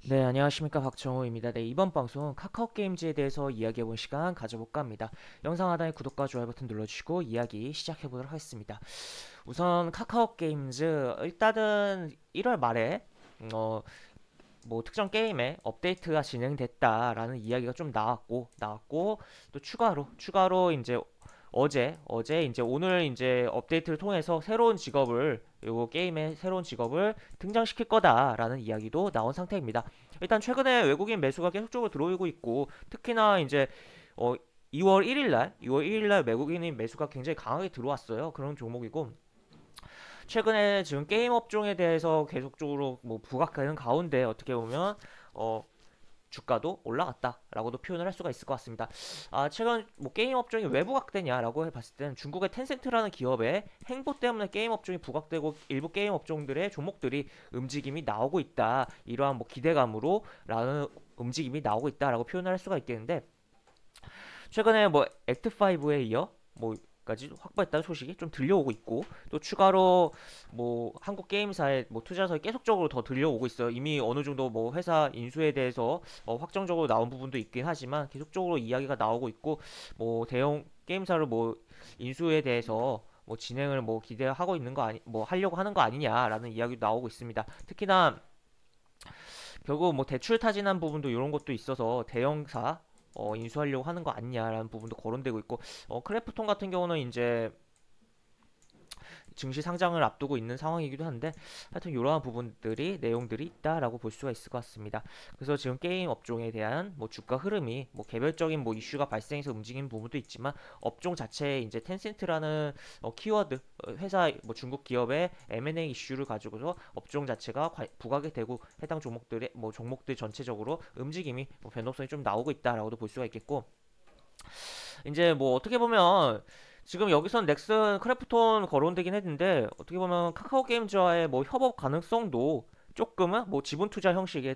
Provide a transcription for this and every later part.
네, 안녕하십니까. 박정호입니다. 네, 이번 방송은 카카오 게임즈에 대해서 이야기해본 시간 가져볼까 합니다. 영상 하단에 구독과 좋아요 버튼 눌러주시고 이야기 시작해보도록 하겠습니다. 우선 카카오 게임즈, 일단은 1월 말에, 어, 뭐 특정 게임에 업데이트가 진행됐다라는 이야기가 좀 나왔고, 또 추가로 이제 어제 이제 오늘 이제 업데이트를 통해서 새로운 직업을 요 게임의 새로운 직업을 등장시킬 거다라는 이야기도 나온 상태입니다. 일단 최근에 외국인 매수가 계속적으로 들어오고 있고 특히나 이제 어 2월 1일 날 외국인인 매수가 굉장히 강하게 들어왔어요. 그런 종목이고 최근에 지금 게임 업종에 대해서 계속적으로 뭐 부각되는 가운데 어떻게 보면 어 주가도 올라갔다라고도 표현을 할 수가 있을 것 같습니다. 최근 뭐 게임 업종이 왜 부각되냐라고 해봤을 때는 중국의 텐센트라는 기업의 행보 때문에 게임 업종이 부각되고 일부 게임 업종들의 종목들이 움직임이 나오고 있다. 이러한 뭐 기대감으로라는 움직임이 나오고 있다라고 표현을 할 수가 있겠는데 최근에 뭐 액트5에 이어 뭐까지 확보했다는 소식이 좀 들려오고 있고 또 추가로 뭐 한국 게임사의 뭐 투자설이 계속적으로 더 들려오고 있어요. 이미 어느 정도 뭐 회사 인수에 대해서 확정적으로 나온 부분도 있긴 하지만 계속적으로 이야기가 나오고 있고 뭐 대형 게임사를 뭐 인수에 대해서 뭐 진행을 뭐 기대하고 있는 거 아니 뭐 하려고 하는 거 아니냐라는 이야기도 나오고 있습니다. 특히나 결국 뭐 대출 타진한 부분도 이런 것도 있어서 대형사 인수하려고 하는 거 아니냐라는 부분도 거론되고 있고 크래프톤 같은 경우는 이제 증시 상장을 앞두고 있는 상황이기도 한데 하여튼 이러한 부분들이 내용들이 있다라고 볼 수가 있을 것 같습니다. 그래서 지금 게임 업종에 대한 뭐 주가 흐름이 뭐 개별적인 뭐 이슈가 발생해서 움직이는 부분도 있지만 업종 자체에 이제 텐센트라는 키워드 회사 뭐 중국 기업의 M&A 이슈를 가지고서 업종 자체가 부각이 되고 해당 종목들의 뭐 종목들 전체적으로 움직임이 뭐 변동성이 좀 나오고 있다라고도 볼 수가 있겠고 이제 뭐 어떻게 보면 지금 여기선 넥슨 크래프톤 거론되긴 했는데 어떻게 보면 카카오 게임즈와의 뭐 협업 가능성도 조금은 뭐 지분 투자 형식의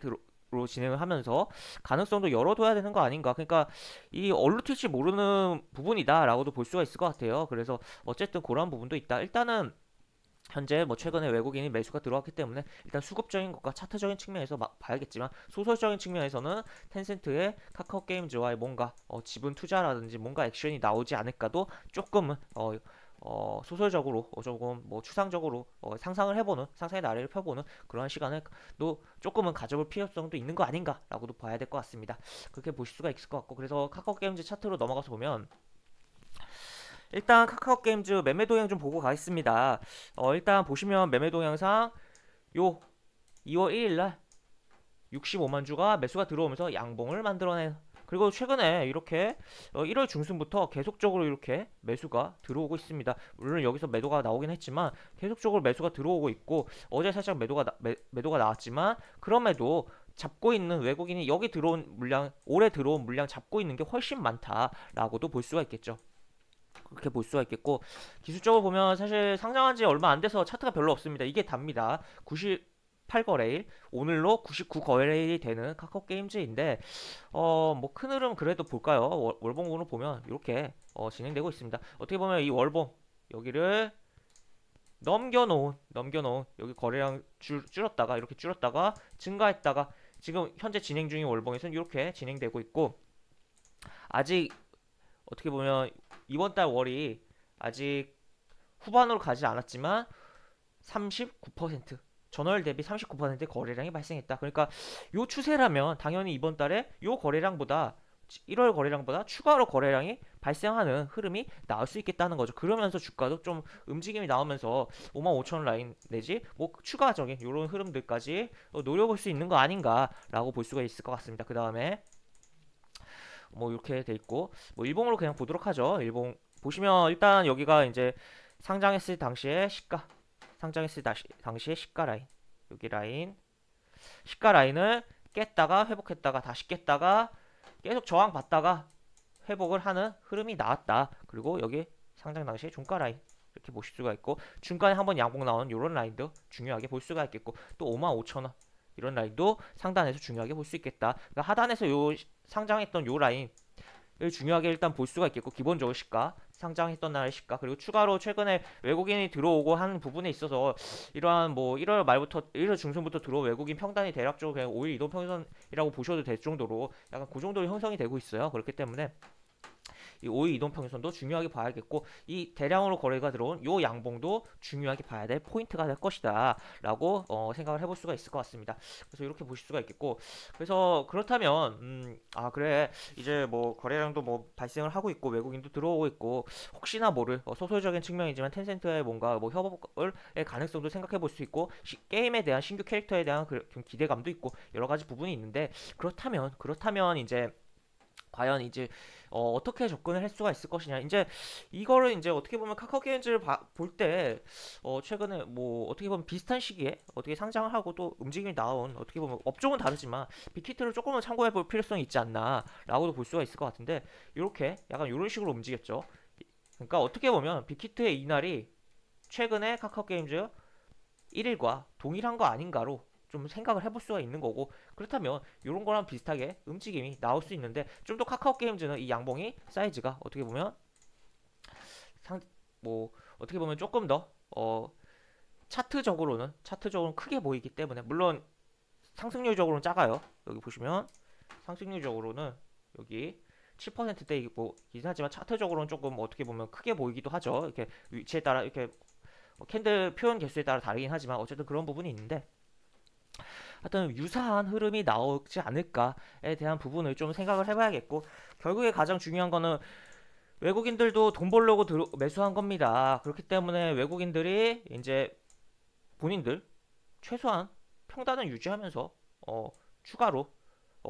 로 진행을 하면서 가능성도 열어둬야 되는 거 아닌가. 그러니까 이 얼룩튈지 모르는 부분이다라고도 볼 수가 있을 것 같아요. 그래서 어쨌든 그런 부분도 있다. 일단은 현재 뭐 최근에 외국인이 매수가 들어왔기 때문에 일단 수급적인 것과 차트적인 측면에서 봐야겠지만 소설적인 측면에서는 텐센트의 카카오 게임즈와의 뭔가 지분 투자라든지 뭔가 액션이 나오지 않을까도 조금은 소설적으로 조금 뭐 추상적으로 상상을 해보는 상상의 나래를 펴보는 그러한 시간을 또 조금은 가져볼 필요성도 있는 거 아닌가라고도 봐야 될 것 같습니다. 그렇게 보실 수가 있을 것 같고 그래서 카카오 게임즈 차트로 넘어가서 보면 일단 카카오 게임즈 매매 동향 좀 보고 가겠습니다. 일단 보시면 매매 동향상 요 2월 1일 날 65만 주가 매수가 들어오면서 양봉을 만들어낸 그리고 최근에 이렇게 1월 중순부터 계속적으로 이렇게 매수가 들어오고 있습니다. 물론 여기서 매도가 나오긴 했지만 계속적으로 매수가 들어오고 있고 어제 살짝 매도가 나왔지만 그럼에도 잡고 있는 외국인이 여기 들어온 물량 올해 들어온 물량 잡고 있는 게 훨씬 많다라고도 볼 수가 있겠죠. 그렇게 볼 수가 있겠고 기술적으로 보면 사실 상장한 지 얼마 안 돼서 차트가 별로 없습니다. 이게 답니다. 98거래일 오늘로 99거래일이 되는 카카오 게임즈인데 뭐 큰 흐름 그래도 볼까요? 월봉으로 보면 이렇게 진행되고 있습니다. 어떻게 보면 이 월봉 여기를 넘겨놓은 여기 거래량 줄었다가 이렇게 줄었다가 증가했다가 지금 현재 진행 중인 월봉에서는 이렇게 진행되고 있고 아직 어떻게 보면 이번 달 월이 아직 후반으로 가지 않았지만 39% 전월 대비 39% 거래량이 발생했다. 그러니까 요 추세라면 당연히 이번 달에 요 거래량보다 1월 거래량보다 추가로 거래량이 발생하는 흐름이 나올 수 있겠다는 거죠. 그러면서 주가도 좀 움직임이 나오면서 55,000원 라인 내지 뭐 추가적인 이런 흐름들까지 노려볼 수 있는 거 아닌가라고 볼 수가 있을 것 같습니다. 그 다음에 뭐 이렇게 돼 있고 뭐 일봉으로 그냥 보도록 하죠. 일봉 보시면 일단 여기가 이제 상장했을 당시의 시가 상장했을 당시의 시가 라인 여기 라인 시가 라인을 깼다가 회복했다가 다시 깼다가 계속 저항 받다가 회복을 하는 흐름이 나왔다. 그리고 여기 상장 당시의 종가 라인 이렇게 보실 수가 있고 중간에 한번 양봉 나오는 이런 라인도 중요하게 볼 수가 있겠고 또 55,000원 이런 라인도 상단에서 중요하게 볼 수 있겠다. 그러니까 하단에서 요 상장했던 요 라인 중요하게 일단 볼 수가 있겠고 기본적으로 시가 상장했던 날의 시가, 그리고 추가로 최근에 외국인이 들어오고 한 부분에 있어서 이러한 뭐 1월 말부터 1월 중순부터 들어온 외국인 평단이 대략적으로 그냥 5일 이동 평선이라고 보셔도 될 정도로 약간 그 정도로 형성이 되고 있어요. 그렇기 때문에 이 5일 이동평균선도 중요하게 봐야겠고, 이 대량으로 거래가 들어온 요 양봉도 중요하게 봐야 될 포인트가 될 것이다 라고 생각을 해볼 수가 있을 것 같습니다. 그래서 이렇게 보실 수가 있겠고, 그래서 그렇다면 아 그래, 이제 뭐 거래량도 뭐 발생을 하고 있고 외국인도 들어오고 있고, 혹시나 모를 소설적인 측면이지만 텐센트의 뭔가 뭐 협업을 의 가능성도 생각해 볼 수 있고, 게임에 대한 신규 캐릭터에 대한 좀 기대감도 있고 여러 가지 부분이 있는데, 그렇다면 이제 과연 이제 떻게 접근을 할 수가 있을 것이냐. 이제 이거를 이제 어떻게 보면 카카오 게임즈를 볼 때 최근에 뭐 어떻게 보면 비슷한 시기에 어떻게 상장을 하고 또 움직임이 나온, 어떻게 보면 업종은 다르지만 빅히트를 조금은 참고해 볼 필요성이 있지 않나라고도 볼 수가 있을 것 같은데, 이렇게 약간 이런 식으로 움직였죠. 그러니까 어떻게 보면 빅히트의 이날이 최근에 카카오 게임즈 1일과 동일한 거 아닌가로 좀 생각을 해볼 수가 있는 거고, 그렇다면 이런 거랑 비슷하게 움직임이 나올 수 있는데, 좀 더 카카오 게임즈는 이 양봉이 사이즈가 어떻게 보면 상 뭐 어떻게 보면 조금 더 차트적으로는 크게 보이기 때문에, 물론 상승률적으로는 작아요. 여기 보시면 상승률적으로는 여기 7%대 뭐이긴 하지만 차트적으로는 조금 어떻게 보면 크게 보이기도 하죠. 이렇게 위치에 따라 이렇게 캔들 표현 개수에 따라 다르긴 하지만 어쨌든 그런 부분이 있는데, 하여튼 유사한 흐름이 나오지 않을까에 대한 부분을 좀 생각을 해봐야겠고, 결국에 가장 중요한 거는 외국인들도 돈 벌려고 매수한 겁니다. 그렇기 때문에 외국인들이 이제 본인들 최소한 평단을 유지하면서 추가로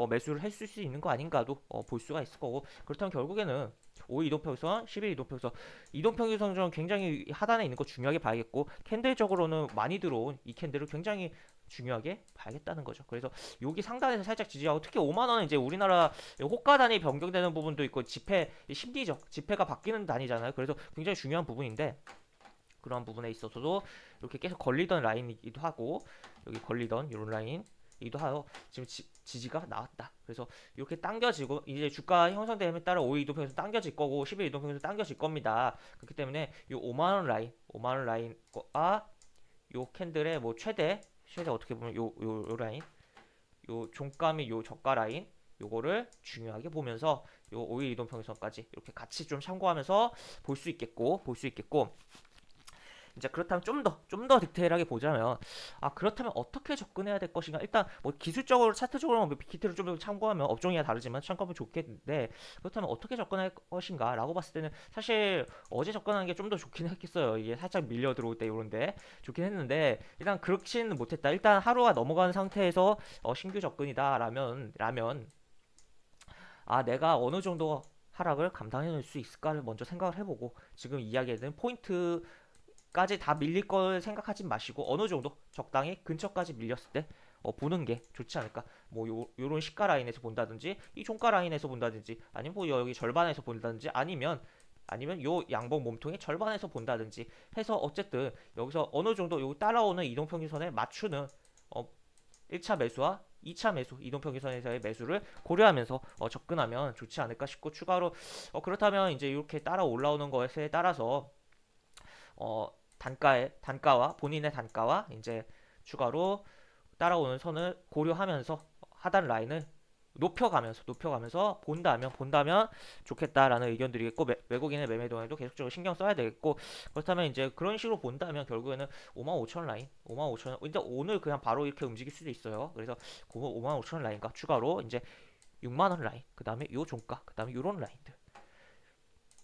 매수를 했을 수 있는 거 아닌가도 볼 수가 있을 거고, 그렇다면 결국에는 5일 이동평선, 10일 이동평선, 이동평균선 중 굉장히 하단에 있는 거 중요하게 봐야겠고, 캔들적으로는 많이 들어온 이 캔들을 굉장히 중요하게 봐야겠다는 거죠. 그래서 여기 상단에서 살짝 지지하고, 특히 5만 원은 이제 우리나라 호가 단위 변경되는 부분도 있고, 지폐 심리적 지폐가 바뀌는 단위잖아요. 그래서 굉장히 중요한 부분인데, 그런 부분에 있어서도 이렇게 계속 걸리던 라인이기도 하고, 여기 걸리던 이런 라인이기도 하여 지금 지지가 나왔다. 그래서 이렇게 당겨지고, 이제 주가 형성됨에 따라 5일 이동평균선 당겨질 거고 10일 이동평균선 당겨질 겁니다. 그렇기 때문에 이 5만 원 라인, 5만 원 라인과 요 캔들의 뭐 최대 어떻게 보면 요 라인, 요 종가및 요 저가 라인, 요거를 중요하게 보면서 요 5일 이동평균선까지 이렇게 같이 좀 참고하면서 볼 수 있겠고, 이제 그렇다면 좀 더 디테일하게 보자면, 아 그렇다면 어떻게 접근해야 될 것인가. 일단 뭐 기술적으로 차트적으로 뭐 빅히트를 좀 더 참고하면, 업종이야 다르지만 참고하면 좋겠는데, 그렇다면 어떻게 접근할 것인가 라고 봤을 때는 사실 어제 접근하는 게 좀 더 좋긴 했겠어요. 이게 살짝 밀려 들어올 때 이런데 좋긴 했는데, 일단 그렇지는 못했다. 일단 하루가 넘어간 상태에서 신규 접근이다 라면 아 내가 어느 정도 하락을 감당해낼 수 있을까를 먼저 생각을 해보고, 지금 이야기하는 포인트 까지 다 밀릴 걸 생각하지 마시고, 어느 정도 적당히 근처까지 밀렸을 때 보는 게 좋지 않을까. 뭐 요런 시가 라인에서 본다든지, 이 종가 라인에서 본다든지, 아니면 뭐 여기 절반에서 본다든지, 아니면 요 양봉 몸통의 절반에서 본다든지 해서, 어쨌든 여기서 어느 정도 요 따라오는 이동평균선에 맞추는 1차 매수와 2차 매수, 이동평균선에서의 매수를 고려하면서 접근하면 좋지 않을까 싶고, 추가로 그렇다면 이제 이렇게 따라 올라오는 것에 따라서 단가와 본인의 단가와 이제 추가로 따라오는 선을 고려하면서 하단 라인을 높여가면서 본다면 좋겠다라는 의견들이 있고, 외국인의 매매 동에도 계속적으로 신경 써야 되겠고, 그렇다면 이제 그런 식으로 본다면 결국에는 5만 5천 라인, 5만 5천 원, 이제 오늘 그냥 바로 이렇게 움직일 수도 있어요. 그래서 5만 5천 원 라인과 추가로 이제 6만 원 라인, 그 다음에 요 종가, 그 다음에 요런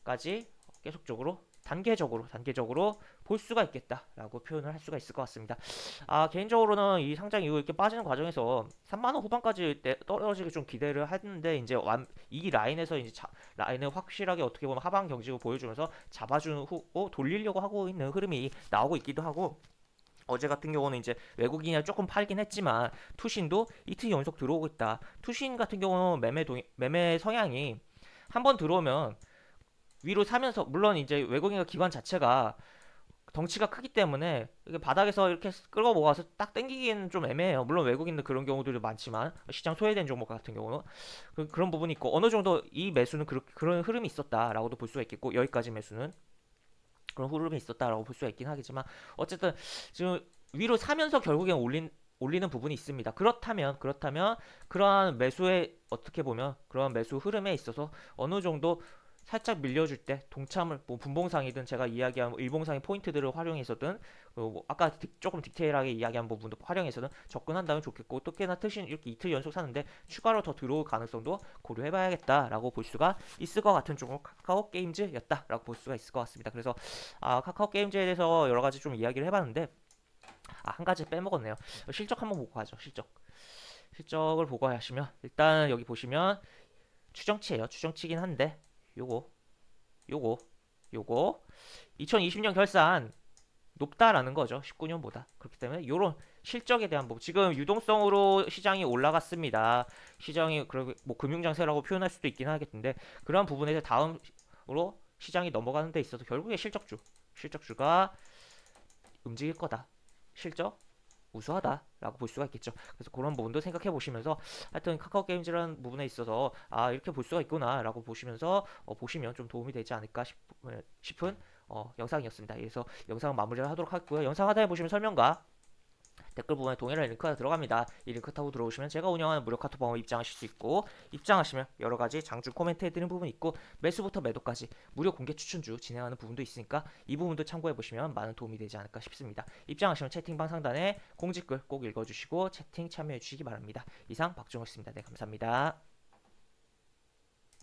라인들까지 계속적으로 단계적으로 볼 수가 있겠다라고 표현을 할 수가 있을 것 같습니다. 아 개인적으로는 이 상장 이후 이렇게 빠지는 과정에서 3만 원 후반까지 떨어지기 좀 기대를 했는데, 이제 이 라인에서 이제 라인을 확실하게 어떻게 보면 하방 경직을 보여주면서 잡아준 후 돌리려고 하고 있는 흐름이 나오고 있기도 하고, 어제 같은 경우는 이제 외국인이 조금 팔긴 했지만 투신도 이틀 연속 들어오고 있다. 투신 같은 경우는 매매 성향이 한번 들어오면 위로 사면서, 물론 이제 외국인과 기관 자체가 덩치가 크기 때문에 이게 바닥에서 이렇게 끌어 모아서 딱 당기기에는 좀 애매해요. 물론 외국인들 그런 경우들이 많지만 시장 소외된 종목 같은 경우는 그런 부분이 있고 어느 정도 이 매수는 그런 흐름이 있었다라고도 볼 수가 있겠고 여기까지 매수는 그런 흐름이 있었다라고 볼 수가 있긴 하겠지만 어쨌든 지금 위로 사면서 결국엔 올리는 부분이 있습니다. 그렇다면 그러한 매수에 어떻게 보면 그러한 매수 흐름에 있어서 어느 정도 살짝 밀려줄 때 동참을 뭐 분봉상이든 제가 이야기한 뭐 일봉상의 포인트들을 활용해서든 뭐 아까 조금 디테일하게 이야기한 부분도 활용해서든 접근한다면 좋겠고 또 꽤나 트신 이렇게 이틀 연속 사는데 추가로 더 들어올 가능성도 고려해봐야겠다라고 볼 수가 있을 것 같은 종목 카카오 게임즈였다라고 볼 수가 있을 것 같습니다. 그래서 카카오 게임즈에 대해서 여러 가지 좀 이야기를 해봤는데 한 가지 빼먹었네요. 실적 한번 보고 가죠. 실적을 보고 하시면 일단 여기 보시면 추정치예요. 추정치긴 한데 요거 요거 요거 2020년 결산 높다라는 거죠. 19년보다. 그렇기 때문에 요런 실적에 대한 부분 지금 유동성으로 시장이 올라갔습니다. 시장이 그리고 뭐 금융장세라고 표현할 수도 있긴 하겠는데 그러한 부분에서 다음으로 시장이 넘어가는 데 있어서 결국에 실적주가 움직일 거다. 실적 우수하다라고 볼 수가 있겠죠. 그래서 그런 부분도 생각해 보시면서 하여튼 카카오 게임즈라는 부분에 있어서 이렇게 볼 수가 있구나라고 보시면서 보시면 좀 도움이 되지 않을까 싶은 영상이었습니다. 그래서 영상 마무리를 하도록 하고요. 영상 하단에 보시면 설명과 댓글 부분에 동일한 링크가 들어갑니다. 이 링크 타고 들어오시면 제가 운영하는 무료 카톡 방어 입장하실 수 있고 입장하시면 여러 가지 장중 코멘트 해드리는 부분이 있고 매수부터 매도까지 무료 공개 추천주 진행하는 부분도 있으니까 이 부분도 참고해 보시면 많은 도움이 되지 않을까 싶습니다. 입장하시면 채팅방 상단에 공지글 꼭 읽어주시고 채팅 참여해 주시기 바랍니다. 이상 박종호였습니다. 네, 감사합니다.